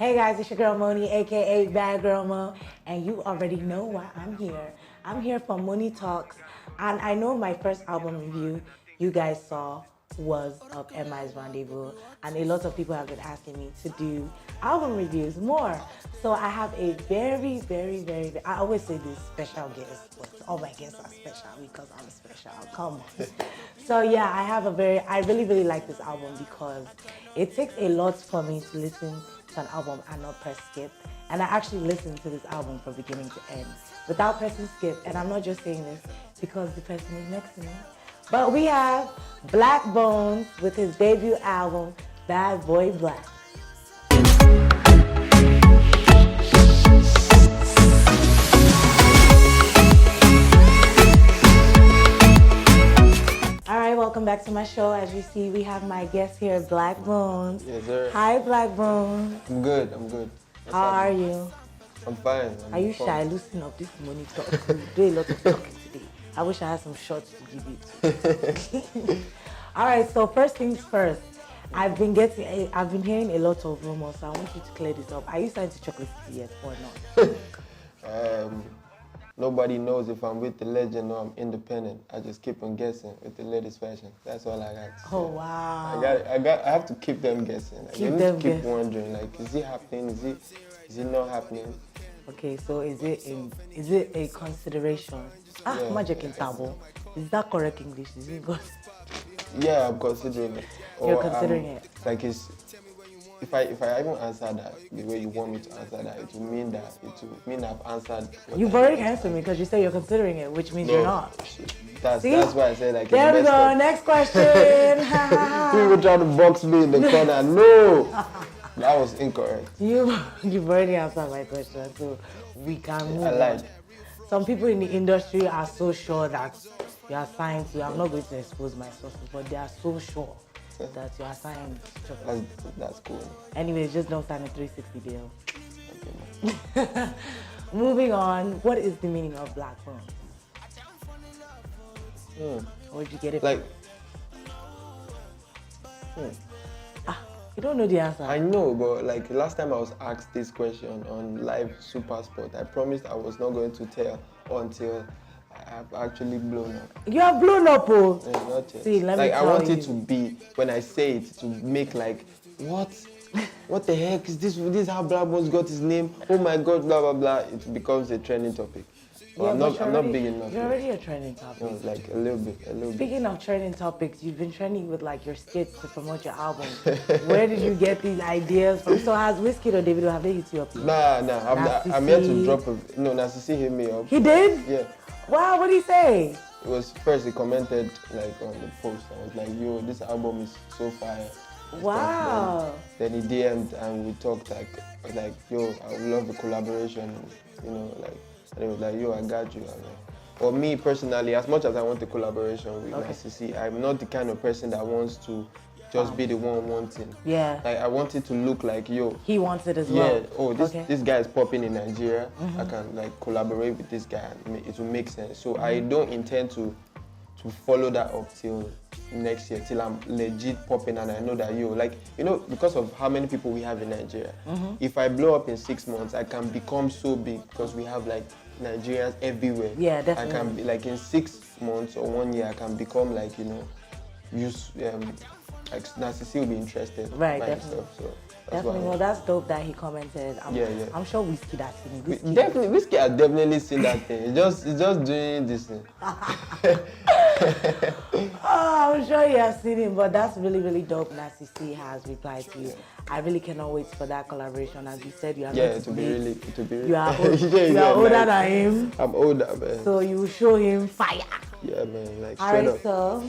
Hey guys, it's your girl Moni, aka Bad Girl Mo, and you already know why I'm here. I'm here for Moni Talks, and I know my first album review you guys saw was of MI's Rendezvous, and a lot of people have been asking me to do album reviews more. So I have a very, I always say this, special guest, but all my guests are special because I'm special, come on. So yeah, I really like this album because it takes a lot for me to listen to an album and not press skip. And I actually listened to this album from beginning to end without pressing skip. And I'm not just saying this because the person is next to me. But we have Blaq Bonez with his debut album, Bad Boy Black. All right, welcome back to my show. As you see, we have my guest here, Blaq Bonez. Yes, sir. Hi, Blaq Bonez. I'm good. How are you? I'm fine. Are you shy? Loosen up this Moni talk. We do a lot of talking today. I wish I had some shots to give you. All right, so first things first. I've been hearing a lot of rumors, so I want you to clear this up. Are you signed to Chocolate City yet or not? Nobody knows if I'm with the legend or I'm independent. I just keep on guessing with the latest fashion. That's all I got. Oh wow! I have to keep them guessing. Like, they need to keep wondering. Like, is it happening? Is it not happening? Okay, so is it a consideration? Yeah. Magic in Tabo. Is that correct English? Is it good? Yeah, I'm considering it. You're considering it. Like if I even answer that the way you want me to answer that, it will mean I've answered. You've already answered me because you say you're considering it, which means you're not. That's why I said like. There we go. Next question. People trying to box me in the corner. No, that was incorrect. You've already answered my question, so we can move on. Some people in the industry are so sure that you are signed to. I'm not going to expose my sources, but they are so sure that you are signed to. That's cool. Anyways, just don't sign a 360 deal. Okay. Moving on, what is the meaning of Blaq Bonez? Where'd you get it from? You don't know the answer. I know, but like last time I was asked this question on live Super Sport, I promised I was not going to tell until I've actually blown up. You have blown up, oh? Yeah, not yet. See, let me tell I want you. it to be, when I say it, to make like, what the heck is this? This is how Blaq Bonez got his name? Oh my God, blah, blah, blah. It becomes a trending topic. Yeah, I'm not big enough. You're already a trending topic. No, like a little bit. Speaking of trending topics, you've been trending with like your skits to promote your album. Where did you get these ideas from? So has Whiskey or Davido, have they hit you up? Nah. I'm here to drop a... No, Nasisi hit me up. He did? Yeah. Wow, what did he say? It was first, he commented like on the post. I was like, yo, this album is so fire. Wow. Then he DM'd and we talked like, I was like, yo, I would love a collaboration, you know, like, and he was like, yo, I got you. For me personally, as much as I want a collaboration with Nasisi, I'm not the kind of person that wants to just be the one wanting. Yeah. Like, I want it to look like, yo. He wants it as well. Yeah. Oh, this guy is popping in Nigeria. I can like collaborate with this guy and it will make sense. So I don't intend to follow that up till next year, till I'm legit popping and I know that, yo, like, you know, because of how many people we have in Nigeria, if I blow up in 6 months, I can become so big because we have like Nigerians everywhere. Yeah, definitely. I can be like in 6 months or 1 year, I can become like, you know, like Nasisi will be interested. Right, by definitely. Stuff, so definitely. Well, that's dope that he commented. I'm sure Whiskey that's seen it. Whiskey has definitely seen that thing. It's just doing this thing. I'm sure you have seen it, but that's really dope. Nasisi has replied to you. I really cannot wait for that collaboration. As you said, you are it will be really. You are older than him. I'm older, man. So you will show him fire. Yeah, man. Like all right, so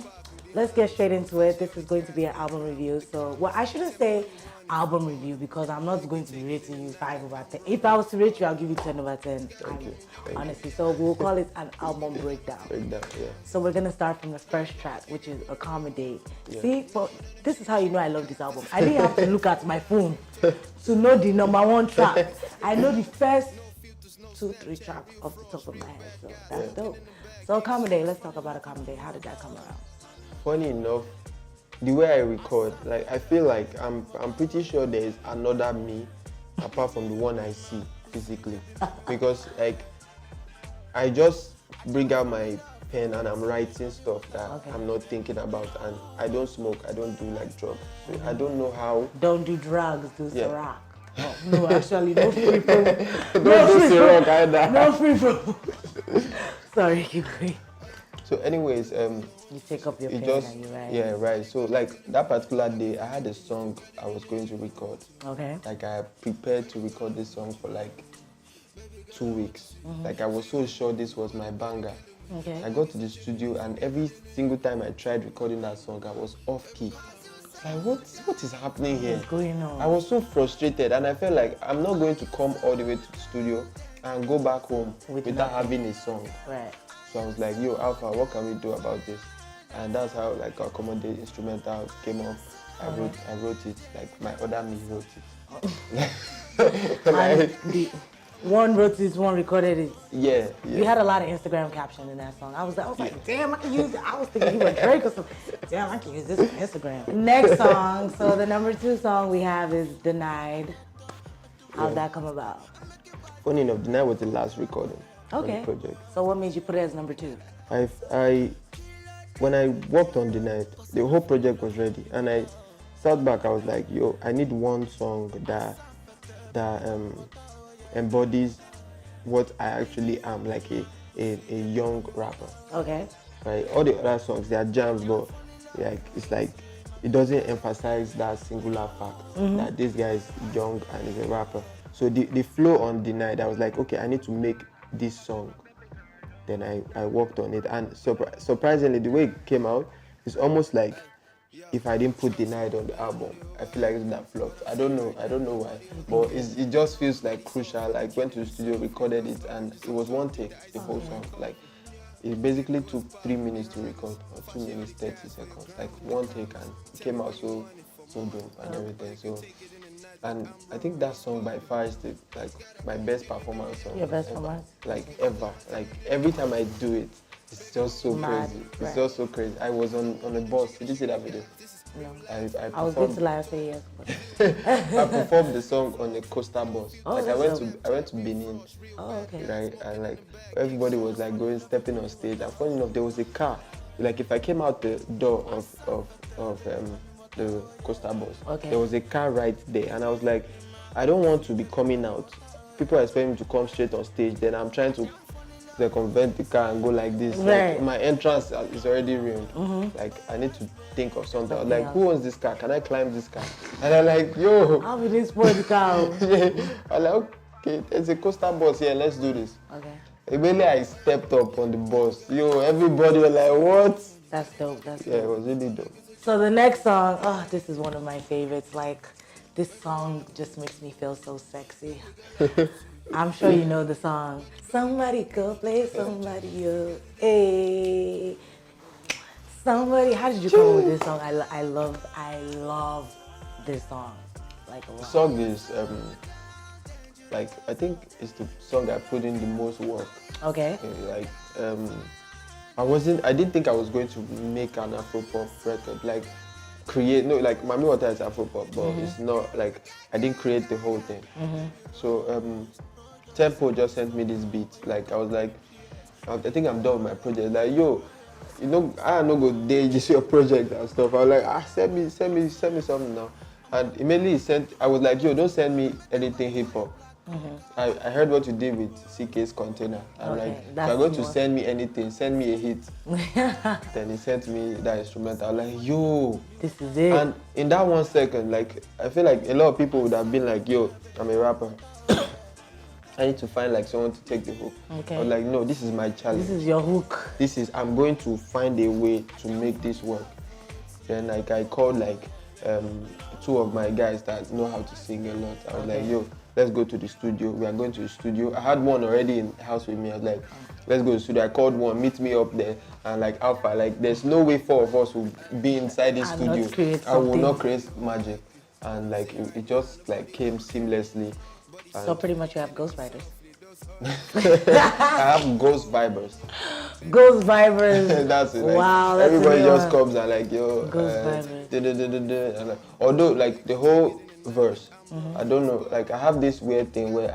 let's get straight into it. This is going to be an album review. So, well, I shouldn't say album review because I'm not going to be rating you 5 over 10. If I was to rate you, I'll give you 10 over 10. Thank you. Honestly, so we'll call it an album breakdown. Yeah. So we're gonna start from the first track, which is Accommodate. Yeah. See, this is how you know I love this album. I didn't have to look at my phone to know the #1 track. I know the first 2-3 tracks off the top of my head, so that's dope. So Accommodate, let's talk about Accommodate. How did that come around? Funny enough, the way I record, like I feel like I'm pretty sure there is another me apart from the one I see physically, because like I just bring out my pen and I'm writing stuff that I'm not thinking about, and I don't smoke, I don't do like drugs, so I don't know how. Don't do drugs, do Ciroc. Oh, no, actually, no free promo. Don't do Ciroc either. No free promo. Sorry, keep going. So anyways, you take up your pen and you write. Yeah, right. So like that particular day, I had a song I was going to record. Okay. Like I prepared to record this song for like 2 weeks. Like I was so sure this was my banger. Okay. I got to the studio and every single time I tried recording that song, I was off key. Like what is happening here? What's going on? I was so frustrated and I felt like I'm not going to come all the way to the studio and go back home without having a song. Right. So I was like, yo, Alpha, what can we do about this? And that's how like our common day instrumental came up. I wrote it, like my other me wrote it. Like, one wrote it, one recorded it. Yeah. You had a lot of Instagram caption in that song. I was like, damn, I can use it. I was thinking you were Drake or something. Damn, I can use this on Instagram. Next song, so the number 2 song we have is Denied. How'd that come about? Funny enough, Denied was the last recording. Okay. On the project. So what made you put it as number 2? When I worked on Denied, the whole project was ready, and I sat back. I was like, yo, I need one song that embodies what I actually am, like a young rapper. Okay. Right. All the other songs, they are jams, but like it's like it doesn't emphasize that singular fact that this guy is young and is a rapper. So the flow on Denied, I was like, okay, I need to make this song. Then I worked on it, and surprisingly, the way it came out, it's almost like if I didn't put Denied on the album, I feel like it's that flopped. I don't know why, but it just feels like crucial. Like went to the studio, recorded it, and it was one take, the whole song. Like it basically took 3 minutes to record, or 2 minutes 30 seconds, like one take, and it came out so dope and everything. So, and I think that song by far is like my best performance song. Your best performance? Like ever. Like every time I do it, it's just so crazy. It's just so crazy. I was on a bus. Did you see that video? No. I was going to lie and say yes. I performed the song on a coaster bus. Oh, like I went to Benin. Oh, okay. Right, and like everybody was like stepping on stage. And funny enough, there was a car. Like if I came out the door of the coaster bus, there was a car right there, and I was like, I don't want to be coming out. People expect me to come straight on stage. Then I'm trying to circumvent the car and go like this. Right. Like, my entrance is already ruined. Like I need to think of something. I was like, who owns this car? Can I climb this car? And I'm like, yo. How will this spoil the car? I'm like, okay, there's a coaster bus here. Let's do this. Okay. Immediately I stepped up on the bus. Yo, everybody was like, what? That's dope. That's dope. Yeah, it was really dope. So the next song, this is one of my favorites. Like, this song just makes me feel so sexy. I'm sure you know the song. Somebody go play somebody up. Hey. Somebody, how did you come up with this song? I love this song. Like a lot. The song is like I think it's the song I put in the most work. Okay. Like I didn't think I was going to make an Afro-pop record. Like like Mami Water is Afro-pop, but it's not like I didn't create the whole thing. So Tempo just sent me this beat. Like I was like, I think I'm done with my project. Like, yo, you know, I don't go there just your project and stuff. I was like, send me something now. And immediately he sent. I was like, yo, don't send me anything hip hop. I heard what you did with CK's Container. I'm like, if you're going to send me anything, send me a hit. Then he sent me that instrumental. I was like, yo, this is it. And in that 1 second, like I feel like a lot of people would have been like, yo, I'm a rapper. I need to find like someone to take the hook. Okay. I was like, no, this is my challenge. This is your hook. I'm going to find a way to make this work. Then like I called like 2 of my guys that know how to sing a lot. I was like, yo, let's go to the studio. We are going to the studio. I had one already in the house with me. I was like, let's go to the studio. I called one, meet me up there. And like Alpha, like there's no way 4 of us will be inside this studio. I will not create magic. And like it just like came seamlessly. So pretty much you have ghostwriters. I have ghost vibers. Ghost vibers. That's it. Like, wow. That's everybody just comes and like, yo. Ghost vibers. And like, although like the whole verse. I don't know. Like I have this weird thing where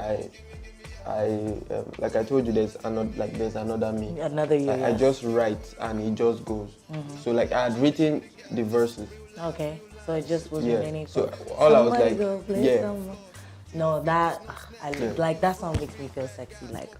like I told you, there's another me. Another you. I just write and it just goes. So like I had written the verses. Okay, so it just was remaining. So all I was like, No, that like that song makes me feel sexy. Like,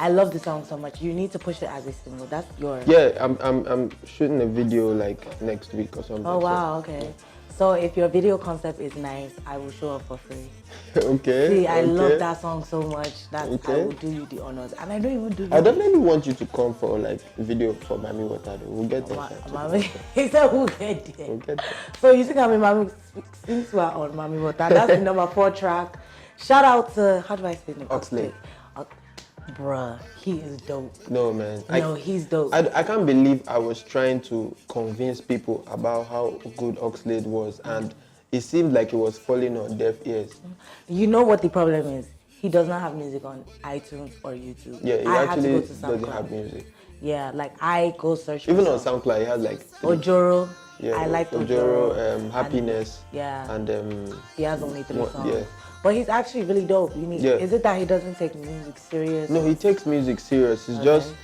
I love the song so much. You need to push it as a single. That's your. Yeah, I'm shooting a video like next week or something. Oh wow, okay. So if your video concept is nice, I will show up for free. Okay. See, I love that song so much that I will do you the honors, and I don't even do. I definitely want you to come for like video for Mami Water. We'll get there. Mami, he said we'll get there. We'll get there. So you think I'm in Mami? Since we're on Mami Water, that's the number 4 track. Shout out to, how do I say it? Oxlade. Bruh, he is dope. No, man. No, he's dope. I can't believe I was trying to convince people about how good Oxlade was, and it seemed like it was falling on deaf ears. You know what the problem is? He does not have music on iTunes or YouTube. Yeah, he actually doesn't have music. Yeah, like I go search. Even on SoundCloud, he has like Ojoro. Yeah, I like Ojoro, Happiness. And he has only 3 songs. Yeah. But he's actually really dope. Is it that he doesn't take music serious? No, he takes music serious. It's just,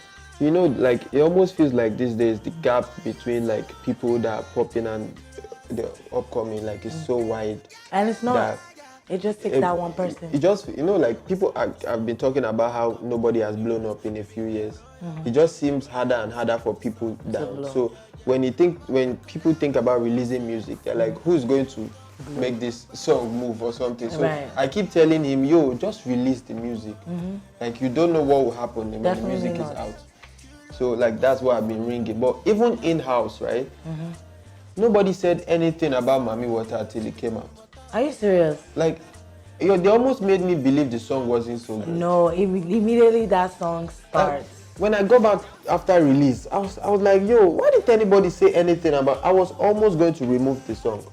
you know, like it almost feels like these days the gap between like people that are popping and the upcoming like is so wide. And it's not. It just takes that one person. It just, you know, like people have been talking about how nobody has blown up in a few years. It just seems harder and harder for people down. So when people think about releasing music, they're like, who's going to make this song move or something? So I keep telling him, yo, just release the music. Like you don't know what will happen when the music is out. So like that's why I've been ringing. But even in-house, right? Nobody said anything about Mami Water till it came out. Are you serious? Like, they almost made me believe the song wasn't so good. No, immediately that song starts. When I go back after release, I was like, yo, why didn't anybody say anything about? I was almost going to remove the song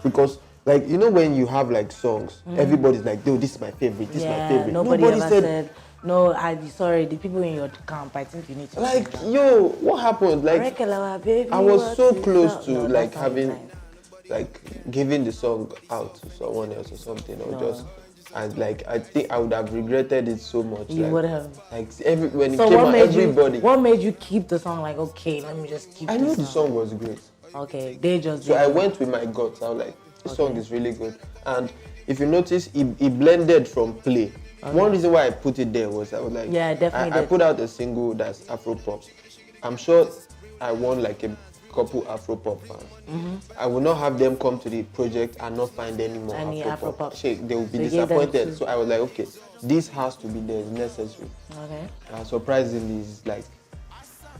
because, like, you know, when you have like songs, everybody's like, yo, this is my favorite. This is my favorite. Nobody ever said. No, I'm sorry. The people in your camp, I think you need to. Like, yo, what happened? Like, I was so close to like having. Like giving the song out to someone else or something, or just, and like I think I would have regretted it so much. You would have. Like when it came out, everybody. What made you keep the song? Like, okay, let me just keep. I knew the song was great. Okay, they just. So I went with my guts. I was like, this song is really good. And if you notice, it blended from play. One reason why I put it there was I was like, yeah, definitely. I put out a single that's Afro pop. I'm sure I won like a couple Afro pop fans. I will not have them come to the project and not find any more Afro pop. They will be disappointed. So I was like, okay, this has to be there, it's necessary. Okay. Surprisingly, it's like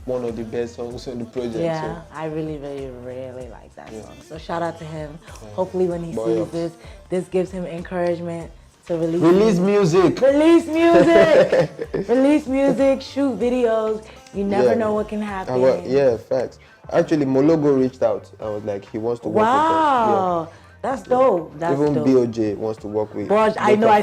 one of the best songs on the project. Yeah, so. I really like that song. So shout out to him. Hopefully when he sees this gives him encouragement to release music. Release music! Release music, shoot videos. You never know what can happen. Yeah, facts. Actually, Mologo reached out. I was like, he wants to work with us. Wow, that's dope. Even BOJ wants to work with. Budge, I know. I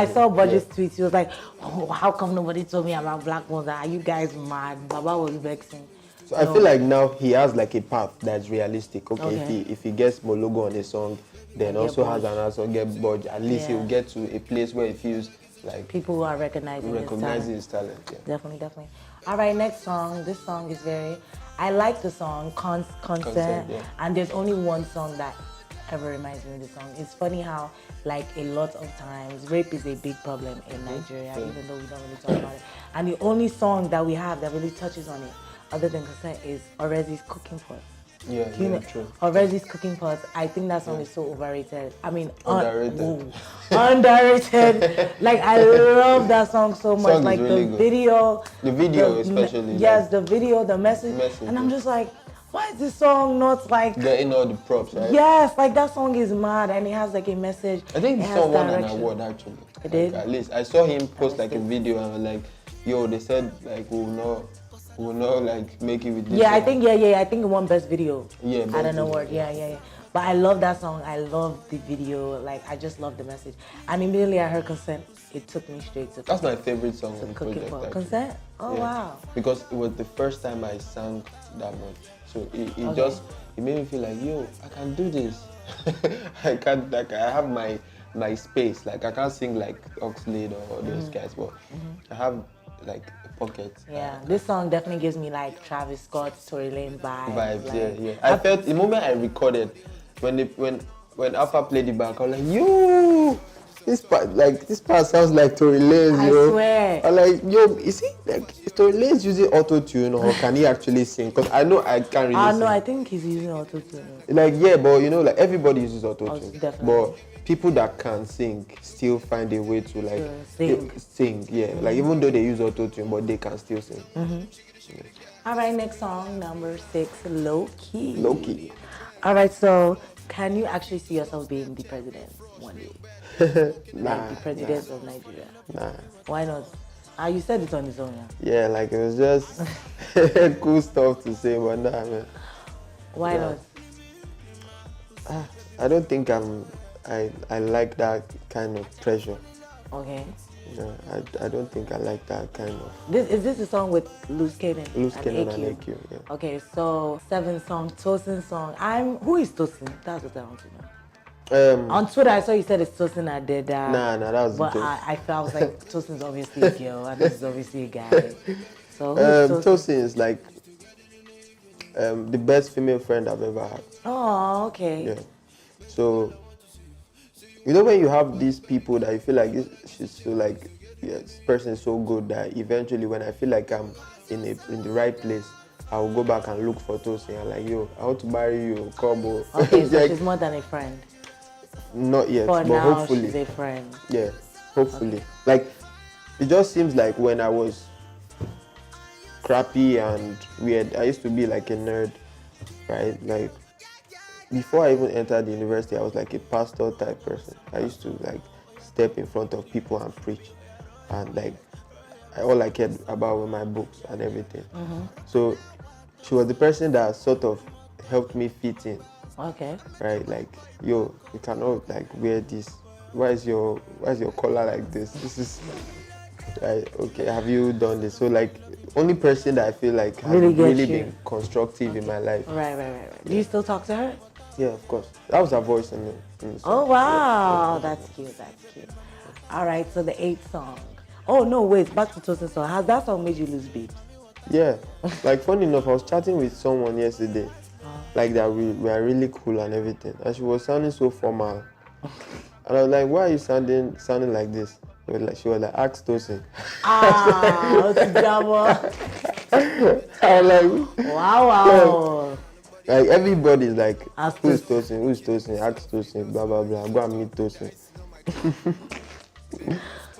saw Budge's tweets. He was like, "Oh, how come nobody told me about Blaq Bonez? Are you guys mad?" Baba was vexing. So I feel like now he has like a path that's realistic. Okay. If he gets Mologo on a song, then also has another song, get Budge. At least he'll get to a place where he feels like people who are recognizing his talent. Yeah. Definitely. All right, next song. This song is very. I like the song Consent, and there's only one song that ever reminds me of the song. It's funny how, like, a lot of times, rape is a big problem in Nigeria, even though we don't really talk about it. And the only song that we have that really touches on it, other than Consent, is Orezi's Cooking Pot. Yeah, true. Orezi's Cooking Pot. I think that song is so overrated. I mean, underrated. Underrated. Like, I love that song so much. Song like really the video. The video especially. Yes, the video, the message. And I'm just like, why is this song not like getting all the props, right? Yes, like that song is mad and it has like a message. I think the song won an award actually. It did? At least I saw him post like a video and I was like, yo, they said like we'll not like make it with this. Yeah, song. I think it won best video. Yeah, at an award. Yeah. But I love that song. I love the video. Like, I just love the message. And immediately I heard Consent. It took me straight to. That's my favorite song on the project. Consent? Oh, wow. Because it was the first time I sang that much. So it made me feel like, yo, I can do this. I can't, like, I have my space. Like, I can't sing like Oxlade or those guys, but I have like a pocket. Yeah, this song definitely gives me like Travis Scott, Tory Lane vibes. Like, Yeah. I felt the moment I recorded, when Alpha played it back, I was like, yo, this part sounds like Tory Lanez, I yo. swear. I'm like, yo, is he like, is Tory Lanez using auto-tune or can he actually sing? Because I know I can't really sing. No, I think he's using auto-tune. Like, yeah, but you know, like everybody uses auto-tune. Definitely. But people that can sing still find a way to like sing. Yeah. Like, even though they use auto-tune, but they can still sing. Yeah. All right, next song, number 6, Low Key. Low Key. All right, so can you actually see yourself being the president one day? Nah. Like the president of Nigeria? Nah. Why not? You said it on the song, Yeah, like it was just cool stuff to say, but nah, man. Why not? I don't think I like that kind of pressure. Okay. No, I don't think I like that kind of. Is this a song with Loose Cannon? Loose Cannon and AQ, yeah. Okay, so 7th song, Tosin song. Who is Tosin? That's what I want to know. On Twitter, I saw you said it's Tosin Adeda. Nah, that was. But I was like, Tosin's obviously a girl, and this is obviously a guy. So who's Tosin is like the best female friend I've ever had. Oh, okay. Yeah. So, you know when you have these people that you feel like she's so like, yeah, this person is so good that eventually when I feel like I'm in the right place, I will go back and look for Tosin and like, yo, I want to marry you, Kobo. Okay, so like, she's more than a friend. Not yet, For but now, hopefully. she's a friend. Yeah, hopefully. Okay. Like, it just seems like when I was crappy and weird, I used to be like a nerd, right? Like, before I even entered the university, I was like a pastor type person. I used to like step in front of people and preach, and like all I cared about were my books and everything. So she was the person that sort of helped me fit in. Okay. Right, like, yo, you cannot like wear this. Why is your collar like this? This is right. Okay, have you done this? So like, only person that I feel like has really been constructive in my life. Right. Yeah. Do you still talk to her? Yeah, of course. That was her voice in the song. Oh wow, that's cute. All right, so the 8th song. Oh no, wait, back to Tosin song. Has that song made you lose babes? Yeah, like funny enough, I was chatting with someone yesterday, like that we are really cool and everything, and she was sounding so formal, and I was like, why are you sounding like this? She was like, ask Tosin. What's drama? I was like, wow. Like everybody's like, who's Tosin? Ask Tosin, blah blah blah. Go and meet Tosin.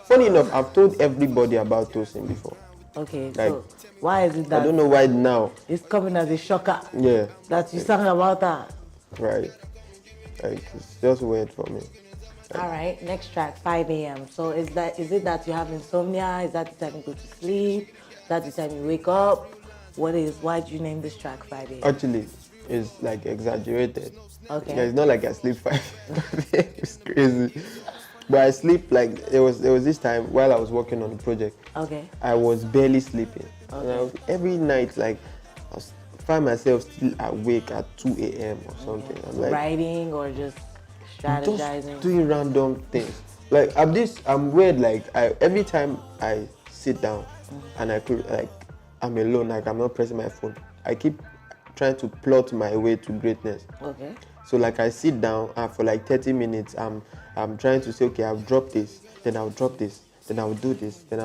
Funny enough, I've told everybody about Tosin before. Okay, like, so why is it that I don't know why now it's coming as a shocker? Yeah. That you sang about that. Right. Like, it's just weird for me. All right, next track, 5 a.m. So is it that you have insomnia? Is that the time you go to sleep? Is that the time you wake up? Why did you name this track 5 a.m.? Actually, it's like exaggerated. Okay. Yeah, it's not like I sleep 5 It's crazy. But I sleep like, there was this time while I was working on the project. Okay. I was barely sleeping. Okay. And every night, like, I find myself still awake at 2 a.m. or something. I'm like, writing or just strategizing? Just doing random things. Like, I'm weird, like, every time I sit down and I'm alone, like I'm not pressing my phone, I keep trying to plot my way to greatness. Okay. So like I sit down and for like 30 minutes, I'm trying to say, okay, I'll drop this, then I'll drop this, then I'll do this, then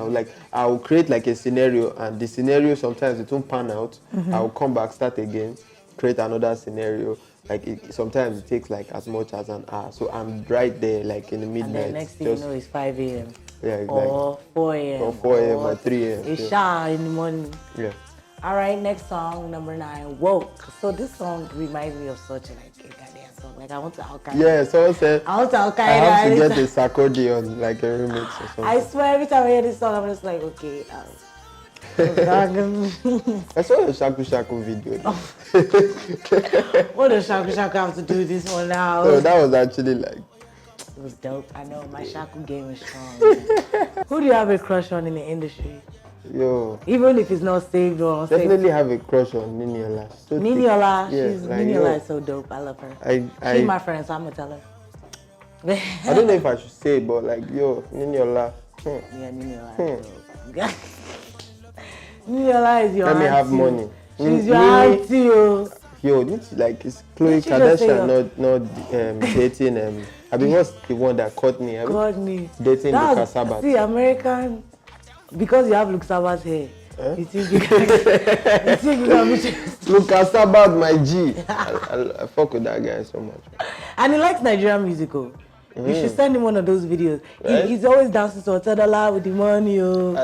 I'll create like a scenario, and the scenario sometimes it won't pan out. I'll come back, start again, create another scenario. Like sometimes it takes like as much as an hour. So I'm right there, like in the midnight. And then next thing you know, it's 5 a.m. Yeah, exactly. Or 4 a.m. Or 4 a.m. or 3 a.m. It's shy in the morning. Yeah. All right, next song, number 9, Woke. So this song reminds me of such like a goddamn song. Like I want to Al-Qaeda. Yeah, someone said I want to Al-Qaeda. I have to get a Sarkodie on like a remix or something. I swear every time I hear this song, I'm just like, okay. I saw the Shaku Shaku video. What does Shaku Shaku have to do with this one now? So that was actually like... It was dope. I know, my Shaku game is strong. Who do you have a crush on in the industry? Yo. Even if it's not saved or unsaved. Definitely have a crush on Niniola. So Niniola, yeah, she's like, Niniola yo, is so dope. I love her. She's my friend, so I'm gonna tell her. I don't know if I should say, but like, yo, Niniola. Yeah, Niniola is dope. Niniola is your Let auntie. me have money. She's your auntie, yo. Yo, like, it's Khloe Kardashian not dating I mean, what's the one that Courtney? Courtney. Dating Lucas Sabat. See, American, because you have Luke Sabat's hair. Huh? You think you can meet Lucas Sabat, my G. I fuck with that guy so much. And he likes Nigerian musical. You should send him one of those videos. Right? He's always dancing to Otedala with the money, yo.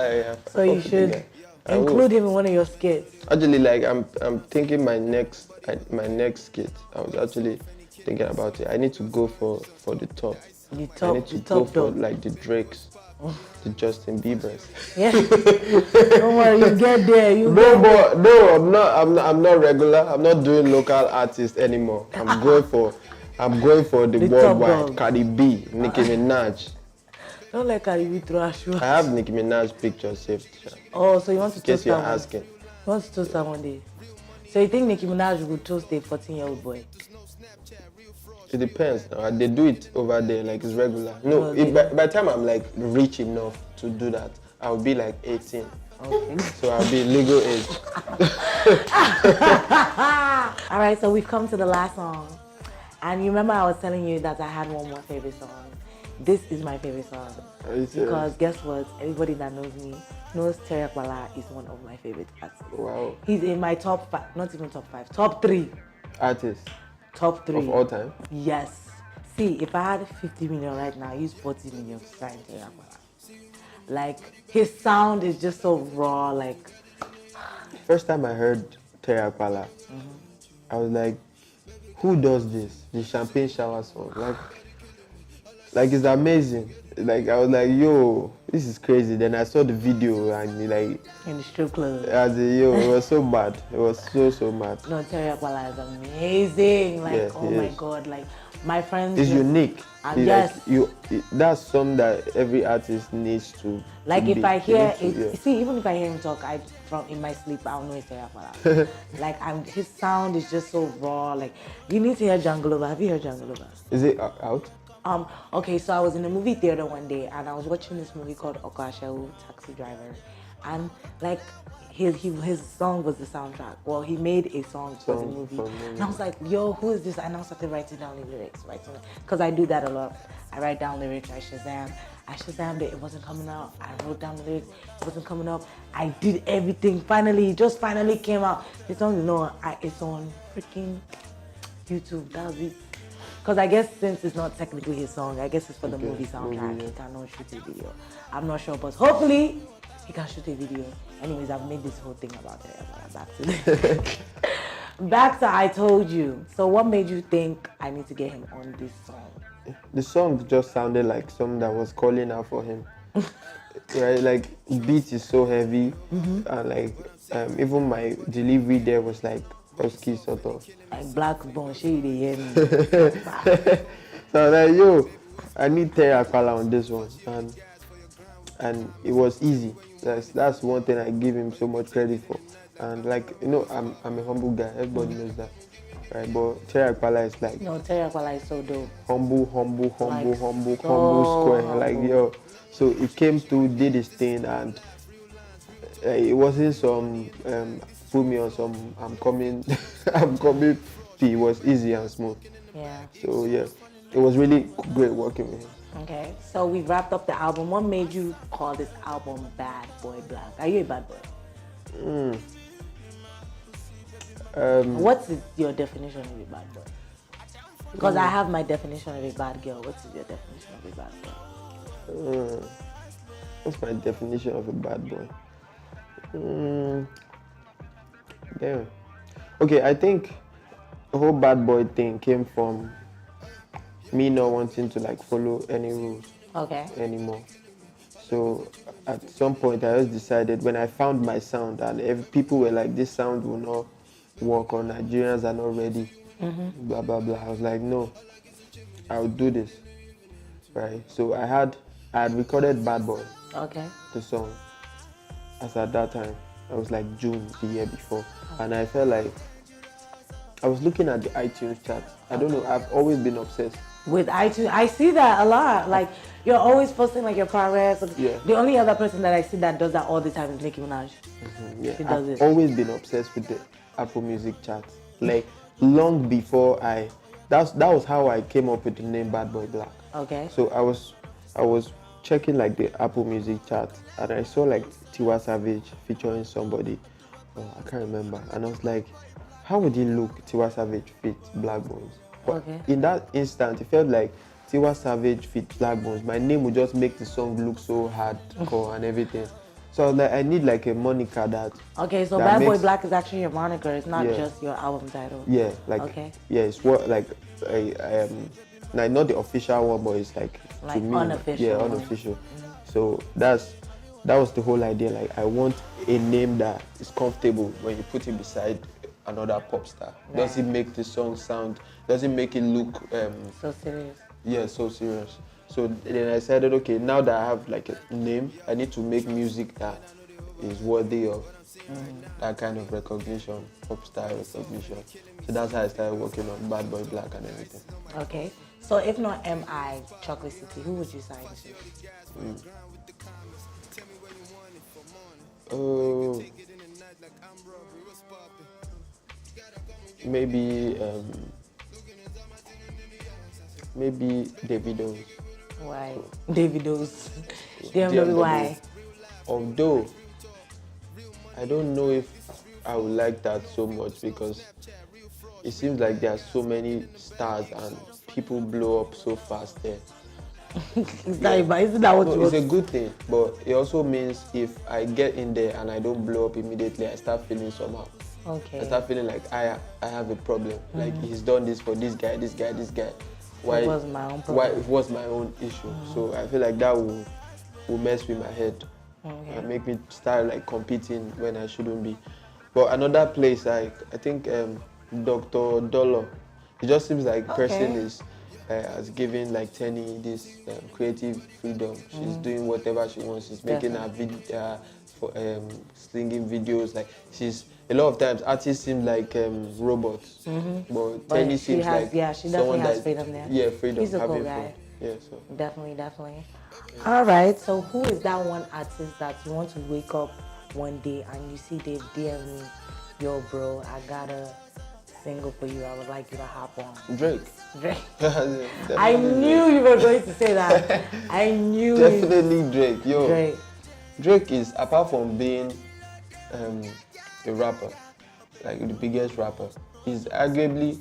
So you should include him in one of your skits. Actually, like I'm thinking my next skit. I was actually thinking about it. I need to go for the top. The top. I need to go for like the Drakes, the Justin Biebers. Yeah. Don't worry, you get there. I'm not regular. I'm not doing local artists anymore. I'm going for the worldwide. Cardi B, Nicki Minaj. Don't let Cardi B trash you. I have Nicki Minaj pictures saved. Oh, so you want to toast you're asking. You want to toast her one day? So you think Nicki Minaj would toast a 14-year-old boy? It depends. They do it over there, like it's regular. No, by the time I'm like rich enough to do that, I'll be like 18. Okay. So I'll be legal age. All right, so we've come to the last song. And you remember I was telling you that I had one more favorite song. This is my favorite song. Because guess what? Everybody that knows me knows Terry Akbala is one of my favorite artists. Wow. He's in my top 5, not even top 5, top 3. Artists? Top 3. Of all time? Yes. See, if I had 50 million right now, I use 40 million to sign Terry Akbala. Like, his sound is just so raw, like... First time I heard Terry Akbala, I was like, who does this? The Champagne Shower song. Like it's amazing. Like I was like, yo, this is crazy. Then I saw the video and like in the strip club. It was so bad. It was so mad. No, Terry Akbala is amazing. Like my god, like my friends. It's unique. Yes. That's something that every artist needs to. Like if I hear it, see, even if I hear him talk, in my sleep, I'll know it's Terry Akbala. Like his sound is just so raw. Like you need to hear Jungle Over. Have you heard Jungle Over? Is it out? Okay, so I was in a movie theater one day and I was watching this movie called Okashewu, Taxi Driver, and like his song was the soundtrack. Well, he made a song for the movie, and I was like, yo, who is this? And I started writing down the lyrics, because I do that a lot. I write down lyrics, I Shazammed it, it wasn't coming out. I wrote down the lyrics, it wasn't coming up. I did everything. Finally, it just finally came out. The song, it's on freaking YouTube. That was it. Because I guess since it's not technically his song, I guess it's for the movie soundtrack. He cannot shoot a video. I'm not sure, but hopefully he can shoot a video. Anyways, I've made this whole thing about it. Back to I Told You. So what made you think I need to get him on this song? The song just sounded like something that was calling out for him. Right? Like, beat is so heavy, and like even my delivery there was like husky sort of. Like Black Bonez, she they hear me. So I was like, yo, I need Terry Akbala on this one, and it was easy. That's one thing I give him so much credit for. And like, I'm a humble guy. Everybody knows that, right? But Terry Akbala is like, no, Terry Akbala is so dope. Humble, square. Humble. Like, yo, so it came to did his thing, and it wasn't some put me on some I'm coming. It was easy and smooth. Yeah. So yeah, it was really great working with him. Okay, so we wrapped up the album. What made you call this album Bad Boy Black? Are you a bad boy? What's your definition of a bad boy? Because I have my definition of a bad girl. What's your definition of a bad boy? What's my definition of a bad boy? Damn. Okay, I think the whole bad boy thing came from me not wanting to like follow any rules anymore. So at some point I just decided, when I found my sound and if people were like, this sound will not work or Nigerians are not ready, blah blah blah, I was like, no, I'll do this, right? So I had recorded Bad Boy, the song, as at that time. I was like June the year before, and I felt like I was looking at the iTunes chart. I don't know. I've always been obsessed with iTunes. I see that a lot. Like you're always posting like your progress. Yeah. The only other person that I see that does that all the time is Nicki Minaj. Yeah, She does I've it. always been obsessed with the Apple Music chart. Like long before that was how I came up with the name Bad Boy Black. Okay. So I was checking like the Apple Music chart, and I saw like Tiwa Savage featuring somebody. Oh, I can't remember. And I was like, how would it look Tiwa Savage fit Black Bonez? But Okay. in that instant, it felt like Tiwa Savage fit Black Bonez. My name would just make the song look so hardcore and everything. So I was like, I need like a moniker that. Okay, so that Bad Boy makes- Black is actually your moniker. It's not Yeah. just your album title. Yeah, like Okay. yeah, it's what like like not the official one, but it's like Like to me, unofficial yeah, one. unofficial. So that was the whole idea. Like I want a name that is comfortable when you put it beside another pop star. Right. Does it make the song sound? Does it make it look? So serious. Yeah, so serious. So then I decided, okay, now that I have like a name, I need to make music that is worthy of that kind of recognition, pop star recognition. So that's how I started working on Bad Boy Black and everything. Okay. So if not MI, Chocolate City, who would you sign to? Oh, maybe Davido. Why? Davido's. DMW, why? Although I don't know if I would like that so much because it seems like there are so many stars and people blow up so fast there. Isn't that what No, you it's a want? good thing, but it also means if I get in there and I don't blow up immediately, I start feeling somehow. Okay. I start feeling like I have a problem. Like he's done this for this guy. Why? It wasn't my own problem. Why it was my own issue. So I feel like that will mess with my head and make me start like competing when I shouldn't be. But another place, like I think Dr. Dollar, it just seems like person is has given like Tenny this creative freedom. She's doing whatever she wants. She's making her video, singing videos. Like she's a lot of times artists seem like robots, but Tenny she seems has, like yeah, she someone definitely has that- freedom there. Yeah, freedom. He's a cool having guy. fun. Yeah, so. Definitely. All right. So who is that one artist that you want to wake up one day and you see they DM me, yo, bro, I got a single for you. I would like you to hop on. Drake. Drake. Definitely I knew you were going to say that. I knew it. Definitely Drake. Yo, Drake. Drake is, apart from being a rapper, like the biggest rapper, he's arguably,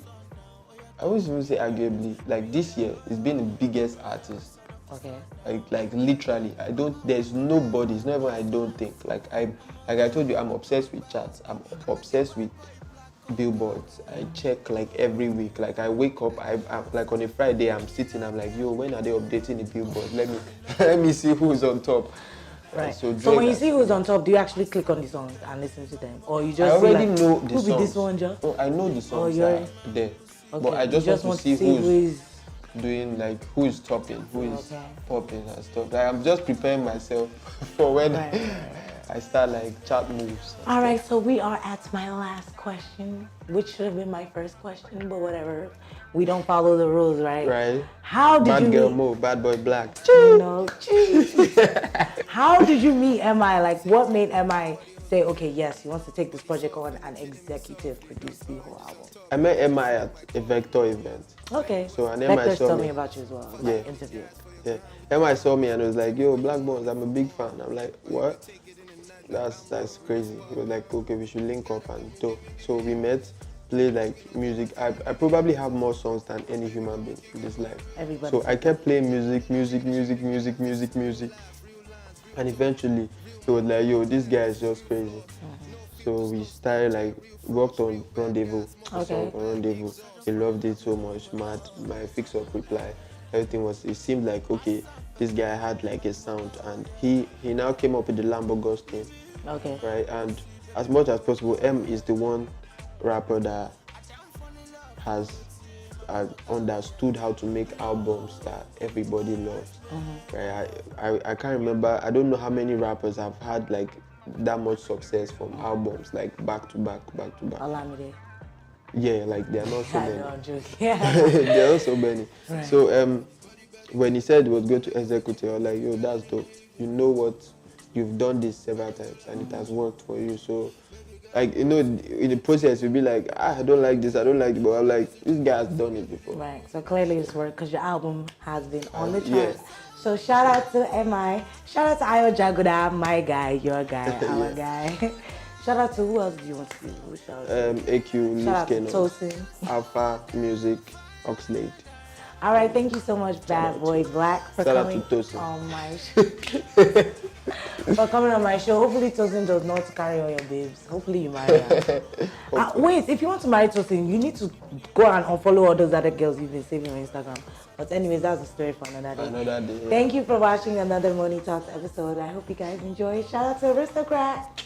I always even say arguably, like this year, he's been the biggest artist. Okay. Like literally, there's nobody, it's not even I don't think. Like I told you, I'm obsessed with charts. I'm obsessed with billboards. I check like every week. Like I wake up, I'm like on a Friday, I'm sitting, I'm like, yo, when are they updating the billboard? Let me see who's on top. Right. So So when you Drake see who's on top, do you actually click on the songs and listen to them, or you I just already see like, know the who songs. be this one, Joe? Oh, I know the songs you're- are there. Okay. But I You just want to see who who's is. doing, like, who is topping, who is Okay. popping and stuff. Like, I'm just preparing myself for when Right. I start like chart moves. All right, so we are at my last question, which should have been my first question, but whatever. We don't follow the rules, right? Right. How did Bad you Girl meet? Mo, Bad Boy Black. You know, how did you meet MI? Like, what made MI say, okay, yes, he wants to take this project on and executive produce the whole album? I met MI at a Vector event. Okay. So, and MI Vector's saw told me. me about you as well, like Yeah. interviews. Yeah. MI saw me and was like, yo, Black Bonez, I'm a big fan. I'm like, what? That's crazy. He was like, okay, we should link up and talk. So we met, played like music. I probably have more songs than any human being in this life. Everybody. So I kept playing music. And eventually he was like, yo, this guy is just crazy. So we started like, worked on Rendezvous. the Okay. song on Rendezvous. He loved it so much. My fix up reply. Everything it seemed like, okay, this guy had like a sound, and he now came up with the Lamborghini, Okay. right? And as much as possible, M is the one rapper that has understood how to make albums that everybody loves, right? I can't remember, I don't know how many rappers have had like that much success from albums, like back to back. Olamide. Yeah, like there are not so I many. know, I'm joking. Yeah. There are not so many. Right. So when he said he was going to execute it, I was like, yo, that's dope. You know what? You've done this several times and it has worked for you. So, like, you know, in the process, you'll be like, I don't like this, I don't like it. But I'm like, this guy has done it before. Right. So clearly it's worked because your album has been on the Yeah. charts. So shout out to MI. Shout out to Ayo Jagoda, my guy, your guy, our guy. Shout out to who else do you want to see? Who shout out to? AQ, Shout out to Liz Tosin. Alpha Music, Oxlade. All right, thank you so much, Bad Boy Blaq, for Shout out coming to Tosin. on my show. For coming on my show. Hopefully Tosin does not carry on your babes. Hopefully you marry her. Wait, if you want to marry Tosin, you need to go and unfollow all those other girls you've been saving on Instagram. But anyways, that's a story for another day. Another day. Yeah. Thank you for watching another Moni Talks episode. I hope you guys enjoy. Shout out to Aristocrat.